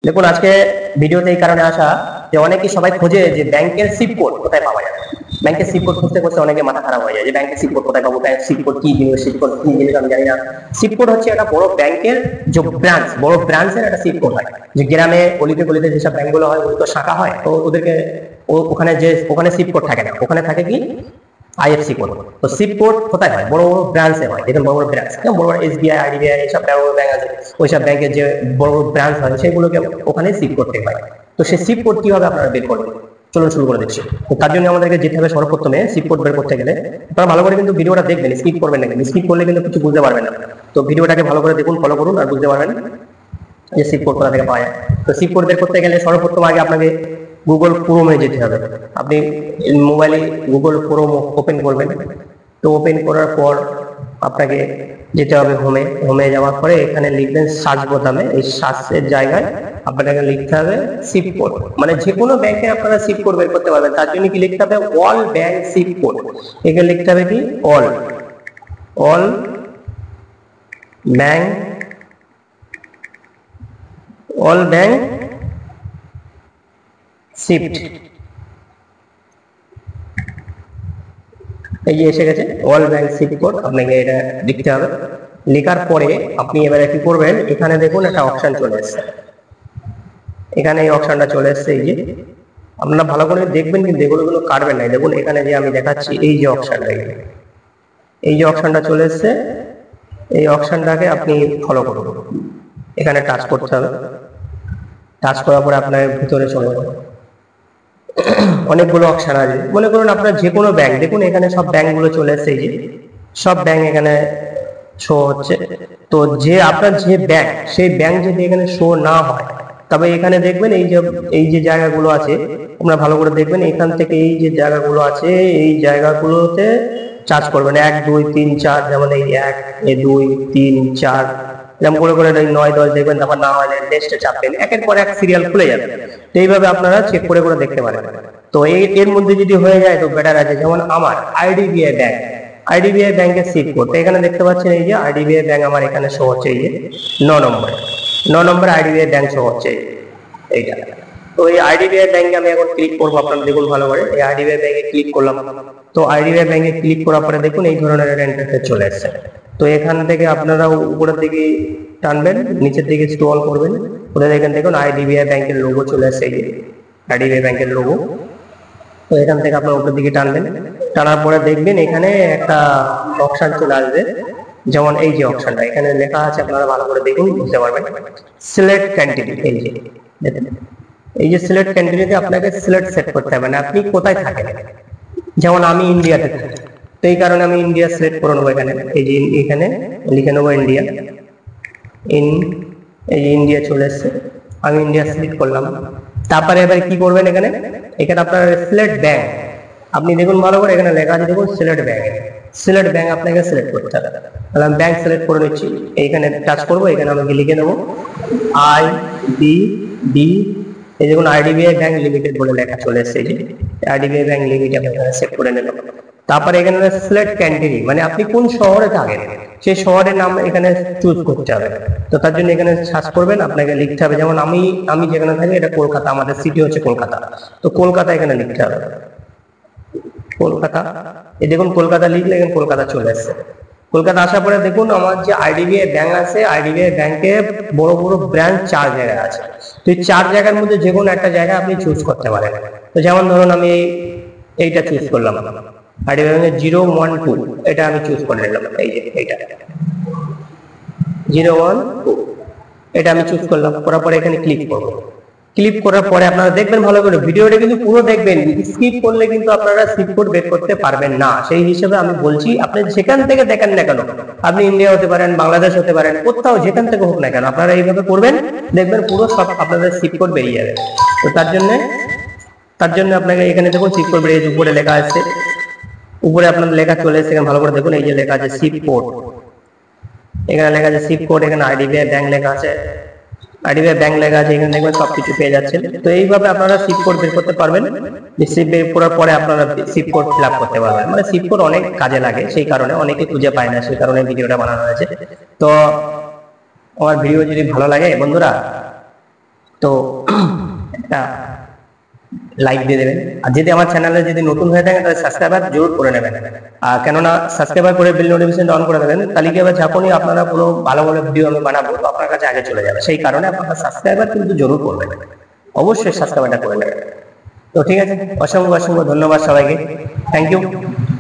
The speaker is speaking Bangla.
দেখুন আজকে ভিডিওতে এই কারণে আসা যে অনেকেই সবাই খোঁজে যে ব্যাংকের সিপ কোড কোথায় পাওয়া যাবে। ব্যাংকের সিপ কোড খুঁজতে খুঁজতে অনেকে মাথা খারাপ হয়ে যায় যে ব্যাংকের সিপ কোড কোথায় পাবো, ব্যাংক সিপ কোড কি জিনিস, সিপ কোড কি জিনিস আমি জানি না। সিপ কোড হচ্ছে একটা বড় ব্যাংকের যে ব্রাঞ্চ, বড় ব্রাঞ্চের একটা সিপ কোড হয়। যে গ্রামে অলিতে গলিতে যেসব ব্যাংকগুলো হয় ওগুলো তো শাখা হয়, তো ওদেরকে ওখানে সিপ কোড থাকে না, ওখানে থাকে কি আইএফসি কোড। তো সিপ কোড কোথায় হয়? বড় বড় ব্রাঞ্চে হয়। দেখুন বড় বড় ব্রাঞ্চ, বড় বড় এসবিআই, আইডিবিআই, এইসব বড় বড় ব্যাংক আছে, ওইসব ব্যাংকের যে বড় বড় ব্রাঞ্চ হয় সেগুলোকে ওখানে সিপ করতে হয়। তো সেই সিপ কোড কিভাবে আপনারা বের করবেন, চলুন শুরু করে দিচ্ছি। তো তার জন্য আমাদেরকে যেতে হবে সর্বপ্রথমে সিপ কোড বের করতে গেলে আপনারা ভালো করে কিন্তু ভিডিওটা দেখবেন, স্কিপ করবেন না। স্কিপ করলে কিন্তু কিছু বুঝতে পারবেন না। তো ভিডিওটাকে ভালো করে দেখুন, ফলো করুন, আর বুঝতে পারবেন যে সিপ কোড কোথা থেকে পাওয়া যায়। তো সিপ কোড বের করতে গেলে সর্বপ্রথম আগে আপনাকে গুগল ক্রোমে যেতে হবে। আপনি মোবাইলে গুগল ক্রোম ওপেন করবেন। তো ওপেন করার পর আপনাকে যেতে হবে হোমে। হোমে যাওয়ার পরে এখানে লিখবেন সার্চ বোতামে, এই সার্চের জায়গায় আপনাকে লিখতে হবে সিপ কোড। মানে যে কোনো ব্যাংকে আপনারা সিপ কোড বের করতে পারবেন। তার জন্য কি লিখতে হবে? All bank sheep code. এখানে লিখতে হবে কি অল ব্যাংক শিফট। এই যে এসে গেছে অল ব্যাংক শিফট কোড, আপনাকে এটা লিখতে হবে। লেখার পরে আপনি এবারে কি করবেন, এখানে দেখুন একটা অপশন চলে এসেছে, এখানে এই অপশনটা চলে এসেছে। এই যে আপনারা ভালো করে দেখবেন, কিন্তু এগুলো কাটবেন না। দেখুন এখানে যে আমি দেখাচ্ছি এই যে অপশনটা, এই যে অপশনটা চলে এসেছে, এই অপশনটাকে আপনি ফলো করুন। এখানে টাচ করতে হবে। টাচ করার পরে আপনার ভিতরে চলে যাবে, অনেকগুলো অপশন আছে। মনে করুন আপনার যে কোনো ব্যাংক, দেখুন এখানে সব ব্যাংকগুলো চলে এসেছে, এই যে সব ব্যাংক এখানে শো হচ্ছে। তো যে আপনার যে ব্যাংক, সেই ব্যাংক যদি এখানে শো না হয়, তবে এখানে দেখবেন এই যে জায়গাগুলো আছে, আপনারা ভালো করে দেখবেন। এখান থেকে এই যে জায়গাগুলো আছে, এই জায়গাগুলোতে চার্জ করবেন 1 2 3 4, যেমন এই 1 2 3 4, যেমন করে 9 10 দেখবেন। তারপর না হলে নেক্সটে চাপবেন, একের পর এক সিরিয়াল খুলে যাবে। তো এইভাবে আপনারা চেক করে দেখতে পারেন। তো এর মধ্যে যদি হয়ে যায় তো বেটার আছে। যেমন আমার আইডিবিআই ব্যাংকের সিপ কোড, এখানে দেখতে পাচ্ছেন এই যে আইডিবিআই ব্যাংক আমার এখানে শো হচ্ছে, এই যে 9 নম্বর আইডিবিআই ব্যাংক শো হচ্ছে এইটা। তো এই আইডিবিআই ব্যাংকে আমি এখন ক্লিক করবো। আপনারা দেখুন ভালো করে, এই আইডিবিআই ব্যাংকে ক্লিক করলাম। তো আইডিবিআই ব্যাংকে ক্লিক করার পরে দেখুন এই ধরনের একটা ইন্টারফেস চলে আসছে। তো এখান থেকে আপনারা উপরের দিকে টানবেন, নিচের দিকে স্ক্রল করবেন, ওদের এখান দেখুন আইডিবিআই ব্যাংকের লোগো চলে আসছে, এই আইডিবিআই ব্যাংকের লোগো। তো এখান থেকে আপনার উপরের দিকে টানবেন, টানার পরে দেখবেন এখানে একটা অপশন চলে আসবে। যেমন এই যে অপশনটা এখানে লেখা আছে, আপনারা ভালো করে দেখুন, বুঝতে পারবেন। সিলেক্ট কান্ট্রি, এই যে সিলেক্ট কান্ট্রিতে আপনাকে সিলেক্ট সেট করতে হবে, মানে আপনি কোথায় থাকেন। যেমন আমি ইন্ডিয়াতে থাকি, তো এই কারণে আমি ইন্ডিয়া সিলেক্ট করে নেবো। এখানে এই যে এখানে লিখে নেবো ইন্ডিয়া। এই যে ইন্ডিয়া চলে এসছে, আমি ইন্ডিয়া সিলেক্ট করলাম। তারপরে এবার কি করবেন, এখানে আপনার সিলেক্ট ব্যাংক, আপনি দেখুন ভালো করে, এখানে লেখা আছে দেখুন সিলেক্ট ব্যাংক আপনাকে সিলেক্ট করতে হবে। তাহলে আমি ব্যাংক সিলেক্ট করে নিচ্ছি, এইখানে টাচ করবো। এখানে আমাকে লিখে নেবো এই দেখুন আইডিবিআই ব্যাংক লিমিটেড বলে লেখা চলে এসেছে, যে আইডিবিআই ব্যাংক লিমিটেড আপনারা সেট করে নেবেন। তারপরে এখানে সিলেক্ট কান্ট্রি, মানে আপনি কোন শহরে থাকেন সেই শহরের নাম এখানে চুজ করতে হবে। তো তার জন্য এখানে সার্চ করবেন, আপনাকে লিখতে হবে। যেমন আমি যেখানে থাকি এটা কলকাতা, আমাদের সিটি হচ্ছে কলকাতা। তো কলকাতা এখানে লিখতে হবে, কলকাতা। এই দেখুন কলকাতা লিখলে এখানে কলকাতা চলে আসছে। কলকাতা আসার পরে দেখুন আমার যে আইডিবিআই ব্যাংক আছে, আইডিবিআই ব্যাংকে বড় বড় ব্রাঞ্চ 4 জায়গায় আছে। তো এই 4 জায়গার মধ্যে যে কোনো একটা জায়গা আপনি চুজ করতে পারেন। তো যেমন ধরুন আমি এইটা চুজ করলাম, আইডিবিআই ব্যাংকের 012, এটা আমি চুজ করে নিলাম। এই যে এইটা 012, এটা আমি চুজ করলাম। করার পরে এখানে ক্লিক করবো। ক্লিক করার পরে আপনারা দেখবেন ভালো করে, ভিডিওটা কিন্তু পুরো দেখবেন, স্কিপ করলে কিন্তু আপনারা সিপ কোড বের করতে পারবেন না। সেই হিসেবে আমি বলছি, আপনি যেখান থেকে দেখেন না কেন, আপনি ইন্ডিয়া হতে পারেন, বাংলাদেশ হতে পারেন, কোথাও যেখান থেকে হোক না কেন, আপনারা এইভাবে করবেন, দেখবেন পুরো সব আপনাদের সিপ কোড বেরিয়ে যাবে। তো তার জন্য আপনাকে এখানে দেখুন সিপ কোড বেরিয়ে উপরে লেখা আছে, উপরে আপনার লেখা চলে এসেছে, ভালো করে দেখুন। এই যে লেখা আছে সিপ কোড, এখানে লেখা আছে সিপ কোড, এখানে আইডিবিআই ব্যাংক লেখা আছে, আইডিবিআই ব্যাংক লেখা আছে, এখানে দেখবেন সবকিছু পেয়ে যাচ্ছেন। তো এইভাবে আপনারা সিপ কোড বের করতে পারবেন। সিপ বের করার পরে আপনারা সিপ কোড ফিল আপ করতে পারবেন। মানে সিপ কোড অনেক কাজে লাগে, সেই কারণে অনেকে খুঁজে পায় না, সেই কারণে ভিডিওটা বানানো হয়েছে। তো আমার ভিডিও যদি ভালো লাগে বন্ধুরা, তো একটা লাইক দিয়ে দেবেন, আর যদি আমার চ্যানেলে যদি নতুন হয়ে থাকে তাহলে সাবস্ক্রাইবার জরুর করে নেবেন। কেননা সাবস্ক্রাইবার করে বেল নোটিফিকেশন অন করে দেবেন, তাহলে কি হবে যখনই আপনারা কোনো ভালো ভালো ভিডিও আমি বানাবো তো আপনার কাছে আগে চলে যাবে। সেই কারণে আপনারা সাবস্ক্রাইবার কিন্তু জরুর করবেন, অবশ্যই সাবস্ক্রাইবারটা করে নেবেন। তো ঠিক আছে, অসংখ্য অসংখ্য ধন্যবাদ সবাইকে, থ্যাংক ইউ।